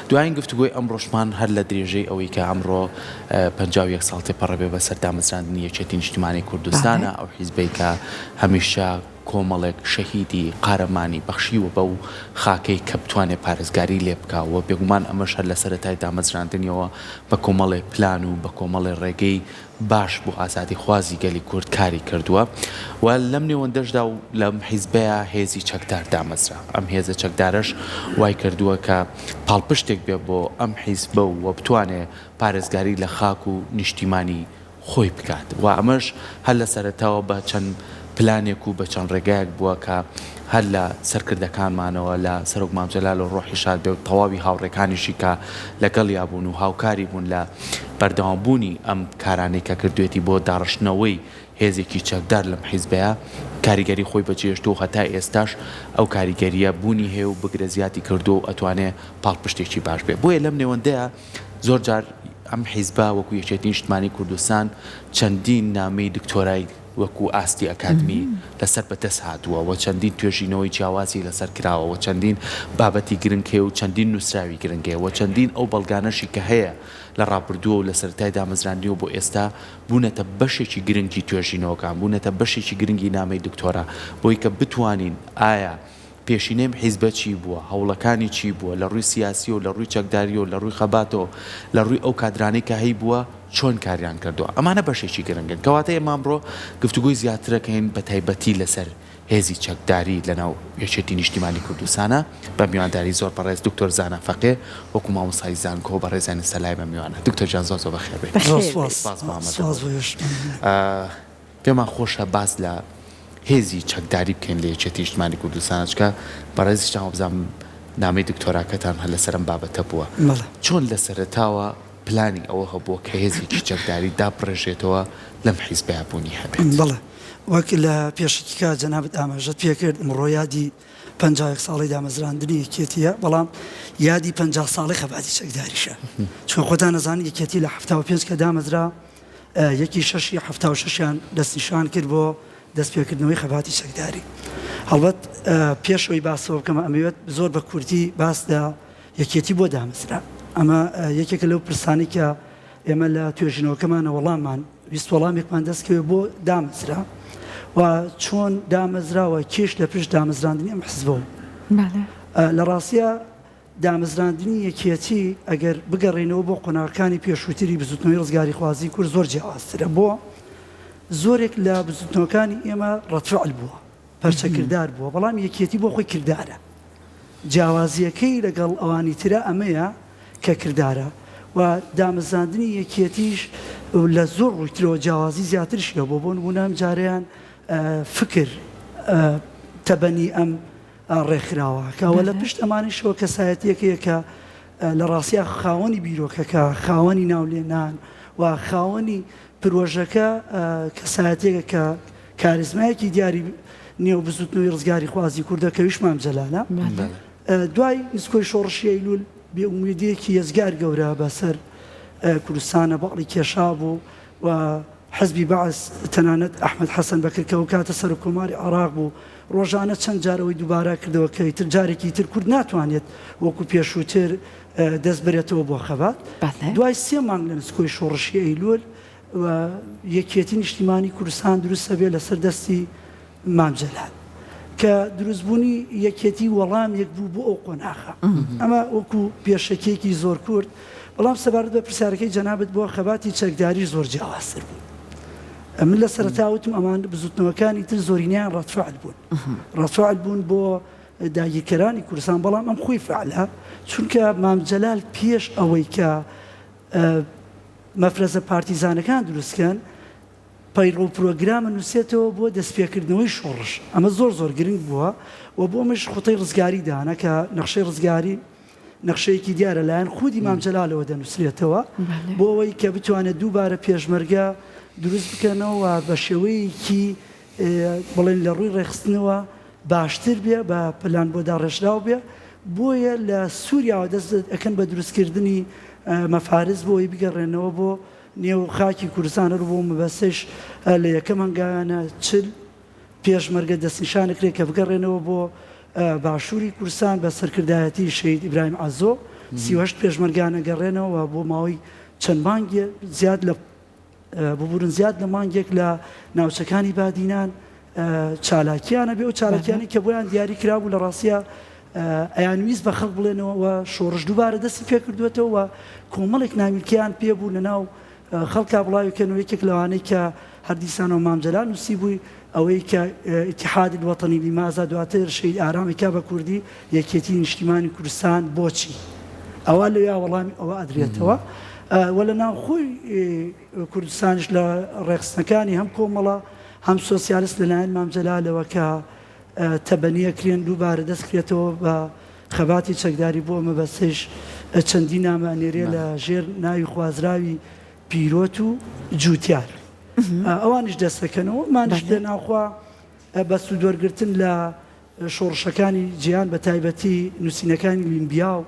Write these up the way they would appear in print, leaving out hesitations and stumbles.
دوایین گفتوگوی ئەمڕۆژمان هەر لە درێژەی ئەوەی کە ئەمڕۆ 51 ساڵ تێپەڕەبێ بە سەردامەزراندنی یەکێتی نیشتیمانی کوردستانە ئەو حیزبەی کە هەمیشە کۆمەڵێک شەهیدی قارەمانی بەخشیوە بەو خاکەی کە بتوانێت پارێزگاری لێ بکاوە بێگومان ئەمەش هەر لە سەرەتای دامەزراندنیەوە بە کۆمەڵێ پلان و بە کۆمەڵێ ڕێگەی باش بۆ ئازادی خوازی گەلی کورد کاری کردووە و لەم نێوەندەشدا و لەم حیزبەیە هێزی چەکدار دامەزرا ئەم هێزە چەکدارش وای کردووە کە پاڵپشتێک بێ بۆ ئەم حیزبە و بتوانێت پارێزگاری لە خاک و نیشتیمانی خۆی بکات و ئەمەش هەر لە سەرەتاوە بە چەند پلانێک و بە چەند ڕێگایەک بووە کە هەر لە سەرکردەکانمانەوە لە سەرۆک مام جەلال و ڕۆحی شاد بێ و تەواوی هاوڕێکانیشی کە لەگەڵ یابوون و هاوکاری بوون لە بەردەوامبوونی ئەم کارانەی کە کردوێتی بۆ داڕشتنەوەی هێزێکی چەکدار لەم حیزبەیە کاریگەری خۆی بەجێشتۆ و هەتا ئێستاش ئەو کاریگەریە بوونی هەیە و بگرە زیاتی کردو و ئەتوانێ پاڵپشتێکی باش بێ بۆیە لەم نێوەندەیە زۆر جار ئەم حیزبە وەکو یەکێتی نیشتیمانی کوردستان چەندین نامەی دکتۆرای وەکو ئاستی ئەکادمی لەسەر بەدەست هاتووە و چەندین توێژینەوەی جیاوازی لەسەر کراوە و چەندین بابەتی گرنگێ و چەندین نووسراوی گرنگێ و چەندین ئەو بەڵگانەشی کە هەیە لە ڕابردووە و لە سەرەتای دامەزراندنیەوە بۆ ئێستا بوونەتە بەشێکی گرنگی توێژینەوەکان بوونەتە بەشێکی گرنگی نامەی دکتۆرە بۆی کە بتوانین ئایا پێشینەم حیزبە چی بووە هەوڵەکانی چی بووە لە ڕووی سیاسی و لە ڕووی چەکداری و لە ڕووی خەباتەوە لە ڕووی ئەو کادرانەی کە هەی بووە چۆن کاریان کردووە ئەمانە بەشێکی گرنگن کەواتە ئێمە ئەمڕۆ گفتوگوی زیاترەکەین بە تایبەتی لەسەر هێزی چەکداری لەناو یەکێتی نیشتیمانی کوردستانە بە میوانداری زۆر بەڕێز دکتۆر زانە فەقێ وەکو مامۆستای زانکۆ بە ڕێزانی سەلای بە میوانە دکتۆر جان زۆر بەخێر بێت پێمان خۆشە باس لە هێزی چەکداری بکەین لە یەکێتی نیشتیمانی کوردستان چکە بەڕێزی شتان بزانم نامەی دکتۆراکەتان هەر لەسەرم بابەتە بووە چۆن لە سەرەتاوە پلانی ئەوە هەبووە کە هێزێکی چەکداری داپڕێژێتەوە لەم حیزبەیە بوونی هەبێت بەڵێ وەک لە پێشکە جەنابەت ئاماژەت پێکرد ئەمڕۆ یادی 51 ساڵی دامەزراندنی یەکێتیە بەڵام یادی 50 ساڵی خەباتی چەکداریشە چۆن خۆتان نەزانی یەکێتی لە 75 کە دامەزرا یەکی شەشی 76یان دەستنیشان کرد بۆ دەستپێکردنەوەی خەباتی چەکداری هەڵبەت پێشەوەی باسەوە بکەمە ئەمەوێت زۆر بە کوردی باسدا یەکێتی بۆ دامەزرا ئەمە یەکێکە لەو پرسانی کە ئێمە لە توێژینەوەکەمانە وەڵاممان ویست وەڵامێکمان دەستکەوێت بۆ دامەزرا و چۆن دامەزراوە کێش لە پشت دامەزراندنی ئەم حیزبەوە لە ڕاستیە دامەزراندنی یەکێتی ئەگەر بگەڕێنەوە بۆ قۆناغەکانی پێشووتری بزوتنەوەی ڕزگاری خوازی کورد زۆر جیاوازترە بۆ زۆرێک لە بزوتنەوەکانی ئێمە ڕەتفعل بووە پەرچەکردار بووە بەڵام یەکێتی بۆ خۆی کردارە جیاوازیەکەی لەگەڵ ئەوانی ترە ئەمەیە کە کردارە و دامەزراندنی یەکێتیش لە زۆر ڕوویترەوە جیاوازی زیاترشیە بۆ نمونە جارەیان فکر تەبەنی ئەم ڕێکخراوە کەوە لە پشت ئەمانیشەوە کەسایەتیەکەیە کە لە ڕاستیە خاوەنی بیرۆکەکە خاوەنی ناولێنان و خاوەنی پرۆژەکە کەسایەتێکە کە کاریزمایەکی دیاری نێو بزوتنەوەی ڕزگاری خوازی کوردە کە ویش مام جەلالە دوای نسکۆی شۆڕشی ئەیلول بێئومێدیەکی هێزگار گەورە بەسەر کوردستانە بەڵی کێشا بوو و حزبی بەعس تەنانەت ئەحمەد حەسەن بەکرکەوە کاتە سەر کۆماری عێراق بوو ڕۆژانە چەند جارەوەی دووبارە کردەوە کە ئیتر جارێکی تر کورد ناتوانێت وەکو پێشووتر دەست بێتەوە بۆ خەبات دوای 3 مانگ لە نسکۆی شۆڕشی ئەیلول و یەکێتی نیشتیمانی کوردستان دروستە بێ لەسەر دەستی مام جەلال کە دروستبوونی یەکێتی وەڵام یەک بوو بۆ ئەو قۆناغە ئەمە وەکو پێشەکێکی زۆر کورد بەڵام سەبارەت بە پرسیارەکەی جەنابەت بۆ خەباتی چەکداری زۆر جیاوازتر بوو من لە سەرەتاوتم ئەمان بزوتنەوەکانی تر زۆرینیان ڕەتفعل بوون ڕەتفعل بوون بۆ داگیرکەرانی کوردستان بەڵام ئەم خۆی فعلە چونکە مام جەلال پێش ئەوەی کە مەفرەزە پارتیزانەکان دروستکەن پەیڕۆ پرۆگرامە نووسێتەوە بۆ دەستپێکردنەوەی شۆڕش ئەمە زۆر گرنگ بووە و بۆ مش خوتەی ڕزگاری دانا کە نەخشەی ڕزگاری نەخشەیەکی دیارە لایەن خودی مام جەلالەوە دەنووسرێتەوە بۆ ئەوەی کە بتوانێت دووبارە پێشمەرگە دروست بکەنەوە بە شێوەیەکی بڵێن لە ڕووی ڕێخستنەوە باشتر بێ بە پلان بۆ داڕێژراو بێ بۆیە لە سووریاوە دەست ئەەکەن بە دروستکردنی مەفارز بۆی بگەڕێنەوە بۆ نێو خاکی کوردستان ڕوو بۆ مەبەستش لە یەکەم هەنگاوانە چل پێشمەرگە دەستنیشانەکرێت کە بگەڕێنەوە بۆ باشووری کوردستان بە سەرکردایەتی شەید ئیبراهیم عەزۆ 38 پێشمەرگانە گەڕێنەوە بۆ ماوەی چەند مانگێ زیاد لە ببورن زیاد لە مانگێک لە ناوچەکانی بادینان چالاکیانە بێ و چالاکیانی کە بۆیان دیاری کرابوو لە ڕاستیە ئەیانویست بە خەڵک بڵێنەوە و شۆڕش دووبارە دەستی پێ کردوێتەوە و کۆمەڵێک نامیلکیان پێبوو لە ناو خەڵکا بڵاویکەن و یەکێک لەوانەی کە هەردیسانەوە مامجەلال نووسی بووی ئەوەی کە ئیتیحاد الوەتەنی لمازە دواتر شەید ئارامیکا بە کوردی یەکێتی نیشتیمانی کوردستان بۆچی ئەوە لەویا وەڵامی ئەوە ئەدرێتەوە وە لە ناوخۆی کوردستانش لە ڕێخستنەکانی هەم کۆمەڵە هەم سۆسیالیست لەلایەن مامجەلالەوە کە تەبەنیەکرێن دووبارە دەستکرێتەوە بە خەباتی چەکداری بۆ مەبەستش چەندی نامانێرێ لە ژێر ناوی خوازراوی پیرۆت و جووتیار ئەوانش دەستەکەنەوە مانش لە ناوخوا بە سوودوەرگرتن لە شۆڕشەکانی جیهان بە تایبەتی نووسینەکانی لیمبیا و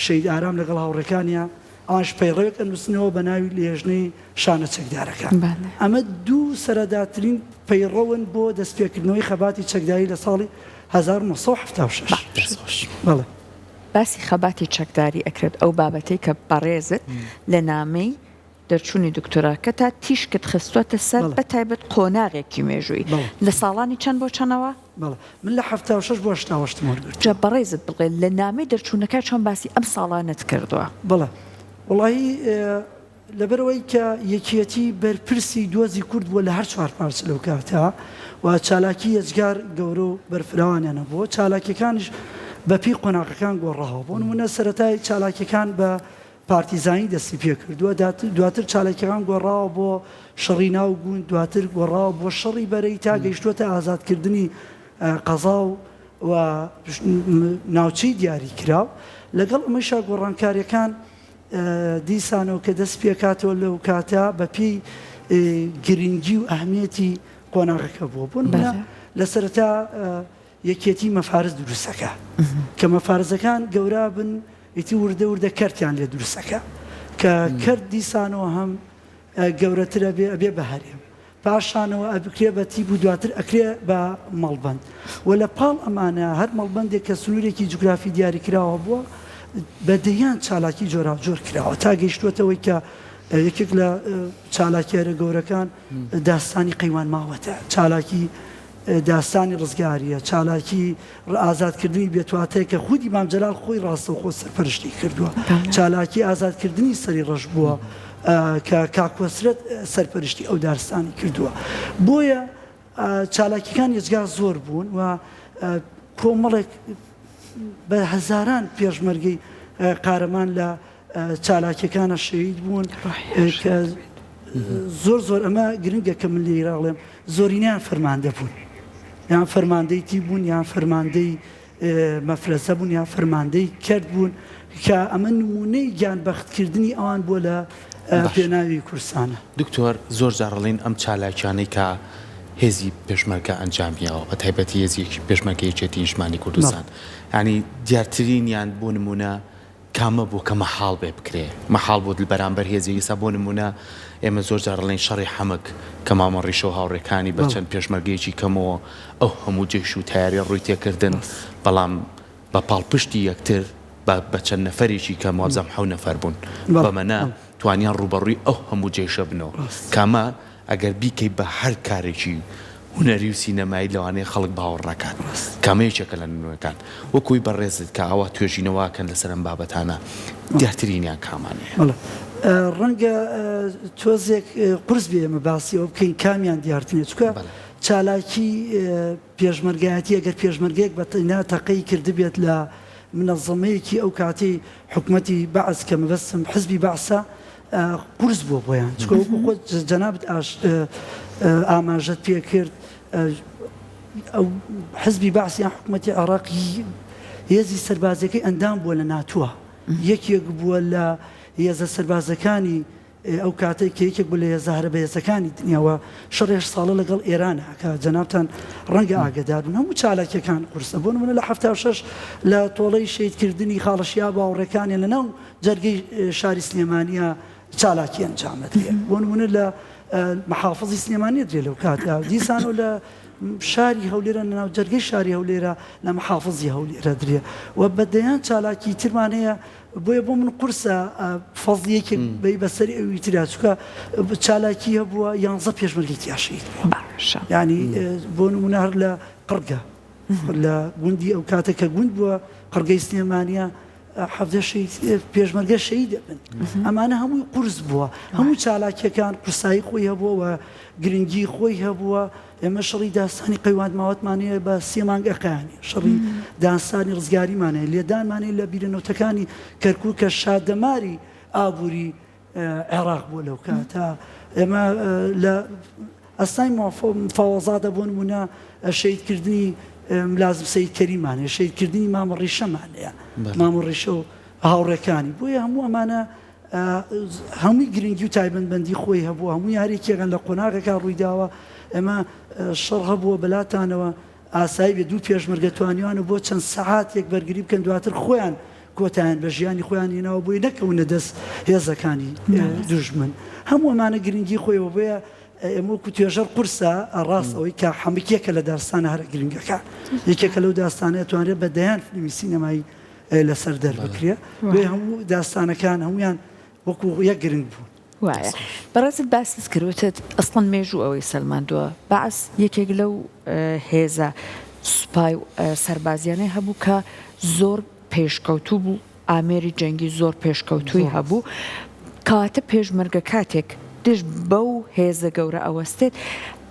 شەید ئارام لەگەڵ هاوڕێکانیان ئەوانش پەیڕەوێک ئەنووسنەوە بە ناوی لێژنەی شانە چەکدارەکان ئەمە دوو سەرەداترین پەیڕەون بۆ دەستپێکردنەوەی خەباتی چەکداری لە ساڵی 1976 بەڵێ باسی خەباتی چەکداری ئەکرێت ئەو بابەتەی کە بەڕێزت لە نامەی دەرچوونی دکتۆراکە تا تیشکت خستوەتە سەر بە تایبەت قۆناغێکی مێژووی لە ساڵانی چەند بۆ چەندەوە؟ من لە 76 بۆ 88 وەرگرت جا بەڕێزت بڵێ لە نامەی دەرچوونەکە چۆن باسی ئەم ساڵانت کردووە؟ بەڵێ وڵایی لەبەرەوەی کە یەکێتی بەرپرسی دۆزی کورد بووە لە هەر چوار پارچە لەو کاتە و چالاکی یەجگار گەورە و بەرفراوانیانە بووە چالاکیەکانش بەپی قۆناغەکان گۆڕاوە بۆ نمونە سەرەتای چالاکیەکان بە پارتیزانی دەستی پێ کردووە دواتر چالاکیەکان گۆڕاوە بۆ شەڕی ناو گوون دواتر گۆڕاوە بۆ شەڕی بەرەی تا گەیشتووەتە ئازادکردنی قەزا و ناوچەی دیاری کراو لەگەڵ ئەمەشا گۆڕانکاریەکان دیسانەوە کە دەست پێکاتەوە لەو کاتە بەپی گرنگی و ئەهمیەتی قۆناغەکە بووە بوون لە سەرەتا یەکێتی مەفارز دروستەکە کە مەفارزەکان گەورە بن ئیتی وردە وردە کەرتیان لێ دروستەکە کە کەرت دیسانەوە هەم گەورەترە بێ بە هەرێم پاشانەوە ئەبکرێ بە تیب و دواتر ئەکرێ بە مەڵبەند و لە پاڵ ئەمانە هەر مەڵبەندێک کە سنوورێکی جوگرافی دیاری کراوە بووە بەدەیان چالاکی جۆرا جۆر کراوە تا گەیشتوەتەوەی کە یەکێک لە چالاکیارە گەورەکان داستانی قەیوان ماوەتە چالاکی داستانی ڕزگاریە چالاکی ئازادکردنی بێتواتەیە کە خودی مامجەلال خۆی ڕاستەوخۆ سەرپەرشتی کردووە چالاکی ئازادکردنی سەری ڕەش بووە کە کاکوەسرەت سەرپەرشتی ئەو دارستانی کردووە بۆیە چالاکیەکان یەجگار زۆر بوون و کۆمەڵێک بە هەزاران پێشمەرگەی قارەمان لە چالاکیەکانە شەهید بوون کە زۆر ئەمە گرنگە کە من لێراڵێم زۆرینیان فەرماندە بوون یان فەرماندەی تی بوون یان فەرماندەی مەفرەزە بوون یان فەرماندەی کرد بوون کە ئەمە نمونەی گیانبەختکردنی ئەوان بۆ لە پێناوی کوردستانە دکتۆر زۆر جاڕڵین ئەم چالاکیانەی کە هێزی پێشمەرگە ئەنجامیەوە بە تایبەتی هێزیەکی پێشمەرگەی یەکێتی نیشتیمانی کوردستان ینی دیارترینیان بۆ نمونە کامە بوو کە مەحاڵ بێ بکرێ مەحاڵ بۆ بەرامبەر هێزی ئێستا بۆ نمونە ئێمە زۆر جاڕڵین شەڕی حەمک کە مامەڕیشە و هاوڕێکانی بە چەند پێشمەرگەیەکی کەمەوە ئەو هەموو جێش و تیاری ڕووی تێکردن بەڵام بە پاڵپشتی یەکتر بە چەند نەفەرێکی کە موازەم 7 نەفەر بوون بەمەنە توانیان ڕوبەڕووی ئەو هەموو جێشە بنەوە کامە ئەگەر بیکەی بە هەر کارێکی هوەری و سینەمایی لەوانەیە خەڵک باوەڕ ناکات کامەیەکێکە لە نوێەکان وەکوی بەڕێزت کە ئەوە توێژینەوەکەن لەسەر ئەم بابەتانە دیارترینیان کامانەیە ڕەنگە تۆزێک قرس بێ ئێمە باسیەوە بکەین کامیان دیارترێت چکە چالاکی پێشمەرگایەتی ئەگەر پێشمەرگەیەک بەتەنیا تەقەی کردبێت لە منەظەمەیەکی ئەو کاتی حکومەتی بەعز کە مەبەستم حزبی بەعسە قرس بووە بۆیان چکە خۆ جەنابەت ئاماژەت پێ کرد ئەو حزبی بەعسیان حکومەتی عێراقی هێزی سەربازەکەی ئەندام بووە لە ناتووە یەکێک بووە لە هێزە سەربازەکانی ئەو کاتێک کە یەکێک بوو لە هێزە هەربەیەزەکانی دنیاوە شەڕێش ساڵە لەگەڵ ئێرانە کە جەنابتان ڕەنگە ئاگدار بوون هەموو چالاکیەکان قورسە بۆ نمونە لە 76 لە تۆڵەی شەیدکردنی خاڵەشیا باوەڕێکانیان لەناو جەرگەی شاری سلێمانیە چالاکی ئەنجامەدرێ بۆ نمونە لە محافظی سلێمانی درێ لەو کاتە دیسان و لە شاری هەولێرە ناو جەرگەی شاری هەولێرە لە محافظی هەولێرە درێ و بەدەیان چالاکی ترمان هەیە بۆیە بۆ من قورسە فەزیەکێک بەی بەسەری ئەوی ترا چکە چالاکی هەبووە 11 پێشمەرگەی تیاشید ینی بۆ نمونە هەر لە قڕگە لە گوندی ئەو کاتێککە گوند بووە قڕگەی سلێمانیە پێشمەرگە شەهید دەبن ئەمانە هەمووی قورس بووە هەموو چالاکیەکان قورسایی خۆی هەبووە و گرنگی خۆی هەبووە ئێمە شەڕی داستانی قەیوان ماوەتمانەیە بە 3 مانگ ئەقیانی شەڕی داستانی ڕزگاریمانەیە لێدانمانەیە لە بیرەنەوتەکانی کەرکووک کە شادەماری ئابووری عێراق بووە لەو کاتە ئێمە لە ئەستای مفاوەزادە بۆ نمونە شەهیدکردنی لازم سید کەریمانەیە شەهیدکردنی مامە ڕیشەمانەیە مامە ڕیشە و هاوڕێکانی بۆیە هەموو ئەمانە هەمووی گرنگی و تایبەتمەندی خۆی هەبوو هەموو یاریکێکن لە قۆناغێکا ڕوویداوە ئێمە شەڕ هەبووە بەلاتانەوە ئاسایی بێ دوو پێشمەرگە توانیوانە بۆ چەند سەعاتێک بەرگری بکەن دواتر خۆیان کۆتایان بە ژیانی خۆیان هێناوە بۆی نەکەونە دەست هێزەکانی دوژمن هەموو ئەمانە گرنگی خۆیەوە بۆیە ئێمە وەکو توێژەر قورسە ڕاست ئەوەی کە هەموویەکە لە داستانە هەرە گرنگەکە یەکێکە لەو داستانەیە توانێت بە دەیان فیلمی سینەمایی لەسەر دەربکرێ بۆ هەموو داستانەکان هەمویان وەکو یەک گرنگ بوون وایە بەڕێزت باسیت کردوتت ئەسڵەن مێژوو ئەوەی سەلماندووە بەعس یەکێک لەو هێزە سوپای سەربازیانەی هەبوو کە زۆر پێشکەوتوو بوو ئامێری جەنگی زۆر پێشکەوتووی هەبوو کاتە پێشمەرگە کاتێک دش بەو هێزە گەورە ئەوەستێت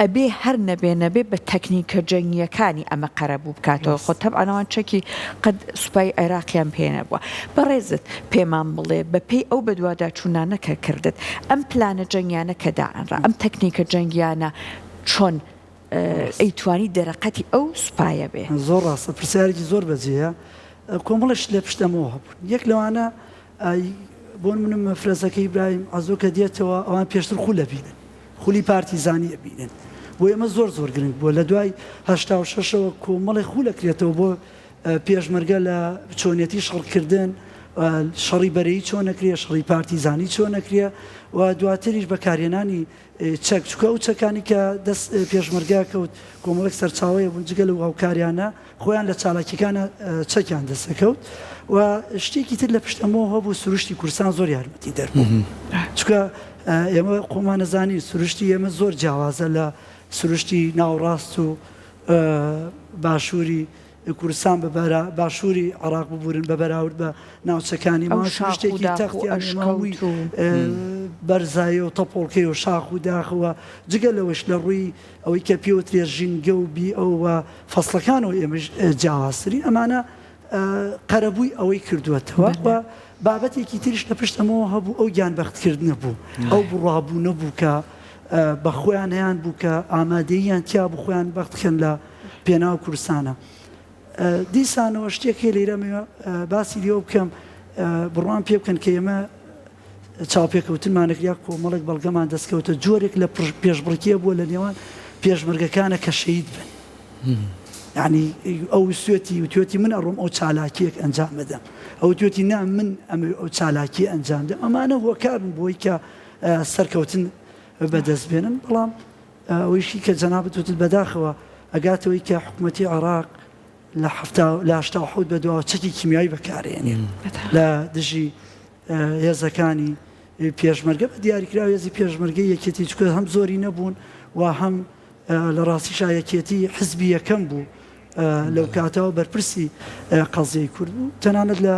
ئەبێ هەر نەبێ بە تەکنیکە جەنگیەکانی ئەمە قەرە بوو بکاتەوە خۆ تەبعانەوان چەکی قەت سوپای عێراقیان پێ نەبووە بەڕێزت پێمان بڵێ بە پێی ئەو بەدوادا چوونانەکە کردت ئەم پلانە جەنگیانە کە داعەنرا ئەم تەکنیکە جەنگیانە چۆن ئەیتوانی دەرەقەتی ئەو سوپایە بێ زۆر ڕاستە پرسیارێکی زۆر بەجێیە کۆمەڵش لە پشتەمەوە هەبوون یەک لەوانە بۆ منم فرەزەکەی برایم ئازۆ کە دێتەوە ئەوان پێشتر خو لە بینن خولی پارتیزانی ئەبینن بۆ ئێمە زۆر گرنگ بووە لە دوای 86ەوە کۆمەڵی خو لەکرێتەوە بۆ پێشمەرگە لە چۆنیەتی شەڕکردن شەڕی بەرەی چۆن نەکرێ شەڕی پارتیزانی چۆن نەکرێ و دواتریش بەکارهێنانی چەک چکە و چەکانی کە دەست پێشمەرگا کەوت کۆمەڵێک سەرچاوەیە بوون جگەل و هاوکاریانە خۆیان لە چالاکیەکانە چەکیان دەستەکەوت و شتێکی تر لە پشتەمەوە هەبوو سروشتی کورسان زۆر یارمەتی دەربوو چکە ئێمە خۆمان نەزانی سروشتی ئێمە زۆر جیاوازە لە سروشتی ناوڕاست و باشووری کوردستان باشووری عێراق ببورن بە بەراورد بە ناوچەکانی ما شتێکی تەختیانماوی بەرزایی و تەپۆڵکەی و شاخ و داخەوە جگە لەوەش لە ڕووی ئەوەی کە پێوترێ ژینگە و بی ئەوە فەسڵەکانەوە ئێمەش جیاوازترین ئەمانە قەرەبووی ئەوەی کردووەتەوە و بابەتێکی تریش لە پشتەمەوە هەبوو ئەو گیانبەختکردنە بوو ئەو بڕابوو نەبوو کە بە خۆیان هەیان بوو کە ئامادەییان تیا بوو خۆیان بەختکەن لە پێناو کوردستانە دیسانەوە شتێکی لێرەمەوە باسی لێوە بکەم بڕوان پێ بکەن کە ئێمە چاوپێکەوتنمانەکریا کۆمەڵێک بەڵگەمان دەستکەوتە جۆرێک لە پێشبڕکیە بووە لە نێوان پێشمەرگەکانە کە شەهید بن یعنی ئەو سوێتی وتوێتی من ئەڕۆم ئەو چالاکیەک ئەنجام بدەم ئەو توێتی نا من ئەو چالاکی ئەنجام دەم ئەمانە هۆکارن بۆی کە سەرکەوتن بەدەست بێنن بەڵام ئەوەیشی کە جەنابەت وتت بەداخەوە ئەگاتەوەی کە حکوومەتی عێراق لە 1970 بەدواوە چەکی کیمیایی بەکارێنێن لە دژی هێزەکانی پێشمەرگە بە دیاریکراوە هێزی پێشمەرگەی یەکێتی چکە هەم زۆری نەبوون و هەم لە ڕاستیشا یەکێتی حزبی یەکەم بوو لەو کاتەوە بەرپرسی قەزیەی کورد بوو تەنانەت لە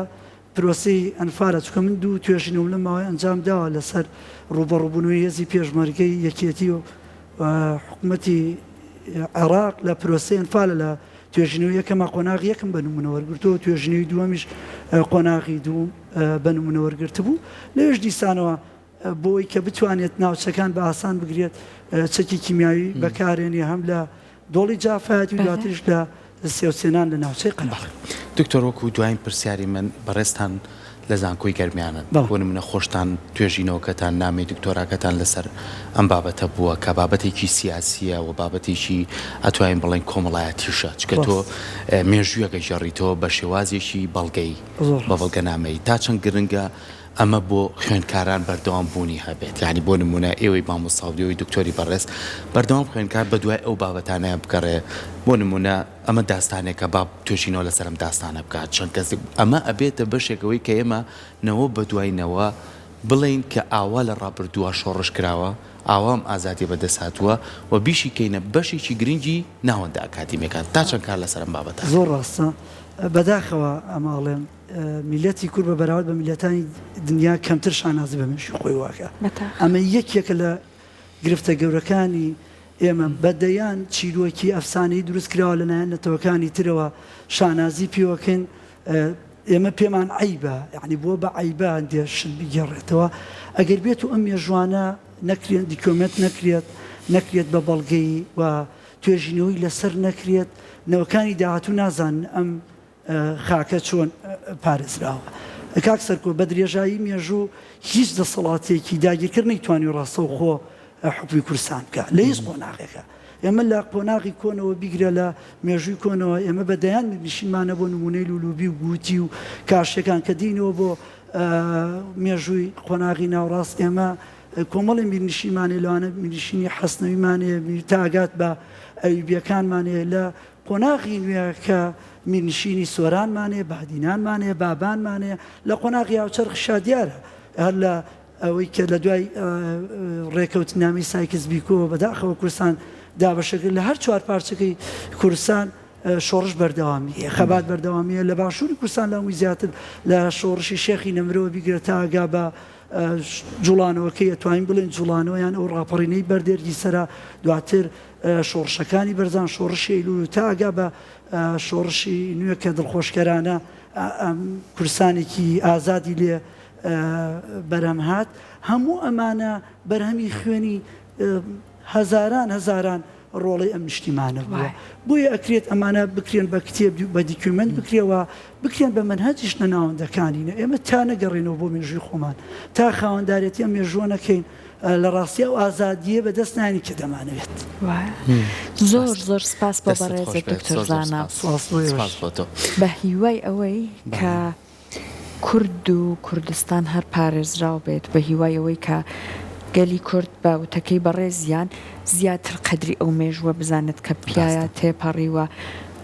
پرۆسەی ئەنفارە چکە من دوو توێژینەوە لە ماوەی ئەنجام داوە لەسەر ڕوبەڕووبوونەوەی هێزی پێشمەرگەی یەکێتی و حکوومەتی عێراق لە پرۆسەی ئەنفالە لە توێژینەوەی یەکەمە قۆناغی یەکەم بە نمونەوەرگرتەوە توێژینەوەی دووەمیش قۆناغی دووم بە نمونەوەرگرت بوو لەوێش دیسانەوە بۆی کە بتوانێت ناوچەکان بە ئاسان بگرێت چەکی کیمیایی بەکارێنێ هەم لە دۆڵی جافایەتی و دواتریش لە سێوسێنان لە ناوچەی قەناغ دکتۆر وەکو دوایین پرسیاری من بەڕێستان لە زانکۆی گەرمیانن بۆ نمونە خۆشتان توێژینەوەکەتان نامی دکتۆراکەتان لەسەر ئەم بابەتە بووە کە بابەتێکی سیاسیە و بابەتێکی ئەتوانین بڵێن کۆمەڵایەتیشە چکە تۆ مێژوویەکە ژەڕیتەوە بە شێوازێکی بەڵگەی بە بەڵگەنامەی تا چەند گرنگە ئەمە بۆ خوێندکاران بەردەوام بوونی هەبێت یعنی بۆ نمونە ئێوەی مامۆستاودیەوەی دکتۆری بەڕێز بەردەوام خوێندکار بە دوای ئەو بابەتانەیە بگەڕێ بۆ نمونە ئەمە داستانێکە با توێژینەوە لەسەرم داستانە بکات چەند کەس ئەمە ئەبێتە بەشێکەوەی کە ئێمە نەوە بە دوایینەوە بڵین کە ئاوا لە ڕابردووە شۆڕش کراوە ئاوام ئازادی بەدەست هاتووە و بیشی کەینە بەشێکی گرنگی ناوەندە ئەکادیمەکان تا چەند کار لەسەرم بابەتە زۆر ڕاستە بەداخەوە ئەماڵێن میلەتی کورد بە بەراورد بە میلەتانی دنیا کەمتر شانازی بە مێژووی خۆی واکە ئەمە یەکێکە لە گرفتە گەورەکانی ئێمە بەدەیان چیرۆکی ئەفسانەی دروست کراوە لەلایەن نەتەوەکانی ترەوە شانازی پێوەکەن ئێمە پێمان عیبە یعنی بۆ بە عیبان دێشت بگەڕێتەوە ئەگەر بێت و ئەم مێژوانە نەکرێت دیکۆمنت نەکرێت بە بەڵگەی و توێژینەوەی لەسەر نەکرێت نەوەکانی داهاتوو نازان ئەم خاکە چۆن پارێزراوە کاک سەرکۆ بە درێژایی مێژوو هیچ دەسەڵاتێکی داگیرکرد نەیتوانی ڕاستە و خۆ حکومی کوردستان بکە لە هیچ قۆناغێکە ئێمە لە قۆناغی کۆنەوە بیگرە لە مێژووی کۆنەوە ئێمە بەدەیان نشینمانە بۆ نمونەی لولوبی و گوتی و کاشەکان کە دینەوە بۆ مێژووی قۆناغی ناوڕاست ئێمە کۆمەڵی میرنشینمانێ لەوانە میرنشینی حەسنەویمانێ تاگات بە ئەویبیەکانمانێ لە قۆناغی نوێ کە میرنشینی سۆرانمانێ بادینانمانێ بابانمانێ لە قۆناغی هاوچەرخ شادیارە هەر لە ئەوەی کە لە دوای ڕێکەوتنامی سایکس بیکۆ بەداخەوە کوردستان دابەشەکرد لە هەر چوار پارچەکەی کوردستان شۆڕش بەردەوامیە خەبات بەردەوامیە لە باشووری کوردستان لەوەی زیاتر لە شۆڕشی شێخی نەمرەوە بیگرێت تا ئاگا بە جوڵانەوەکەی ئەتوانین بڵێن جوڵانەوەیان ئەو ڕاپەڕینەی بەردێرگی سەرا دواتر شۆڕشەکانی بەرزان شۆڕشی ئەیلول تا ئاگا بە شۆڕشی نوێ کە دڵخۆشکەرانە کوردستانێکی ئازادی لێ بەرهەمهات هەموو ئەمانە بەرهەمی خوێنی هەزاران ڕۆڵی ئەم نیشتیمانە بووە بۆیە ئەکرێت ئەمانە بکرێن بە کتێب بە دیکومنت بکرێەوە بکرێن بە مەنهەجیش نەناوەندەکانینە ئێمە تا نەگەڕێنەوە بۆ مێژووی خۆمان تا خاوەندارێتی ئەم مێژووە نەکەین لە ڕاستی و ئازادیە بەدەست نانی کە دەمانەوێت زۆر سپاس بۆ بەڕێزە دکتۆر زانا بە هیوای ئەوەی کە کورد و کوردستان هەر پارێزراو بێت بە هیوای ئەوەی کە گەلی کورد باوتەکەی بەڕێزیان زیاتر قەدری ئەو مێژوە بزانێت کە پیایە تێپەڕیوە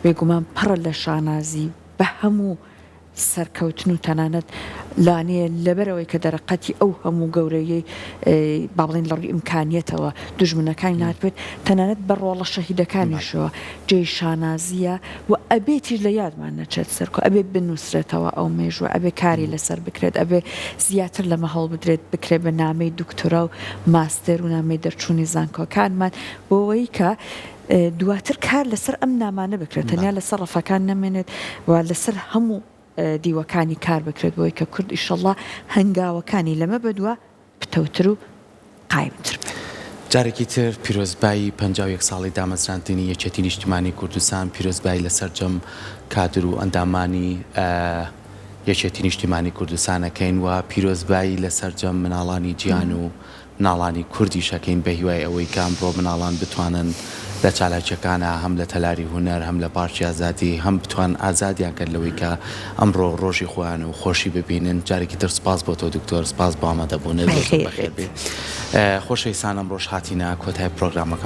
بێگومان پڕە لە شانازی بە هەموو سەرکەوتن و تەنانەت لانەیە لەبەرەوەی کە دەرەقەتی ئەو هەموو گەورەیەی با بڵێن لە ڕووی ئیمکانیەتەوە دوژمنەکانی ناتبێت تەنانەت بە ڕۆڵە شەهیدەکانیشەوە جێی شانازیە و ئەبێتیش لە یادمان نەچێت سەرکۆ ئەبێ بنووسرێتەوە ئەو مێژوە ئەبێ کاری لەسەر بکرێت ئەبێ زیاتر لەمە هەڵ بدرێت بکرێت بە نامەی دکتۆرا و ماستەر و نامەی دەرچوونی زانکۆکانمان بۆەوەی کە دواتر کار لەسەر ئەم نامانە بکرێت تەنیا لەسەر ڕەفەکان نەمێنێت و لەسەر هەموو دیوەکانی کار بکرێت بۆی کە کورد ئیشەڵڵا هەنگاوەکانی لەمە بەدووە پتەوتر و قایمتر بێت. جارێکی تر پیرۆزبایی 51 ساڵی دامەزراندنی یەکێتی نیشتیمانی کوردستان پیرۆزبایی لەسەر جەم کادر و ئەندامانی یەکێتی نیشتیمانی کوردستانەکەین و پیرۆزبایی لەسەر جەم مناڵانی گیان و مناڵانی کوردی شەکەین بە هیوای ئەوەی کە ئەمڕۆ مناڵان بتوانن لە چالاکیەکانە هەم لە تەلاری هونەر هەم لە پارچی ئازادی هەم بتوان ئازادیان کرد لەوەی کە ئەمڕۆ ڕۆژی خۆیان و خۆشی ببینن جارێکی تر سپاس بۆ تۆ دکتۆر سپاس بۆ ئامادەبوونت بەخێر بێت خۆشەویستان ئەمڕۆژ هاتینە کۆتای پرۆگرامەکەم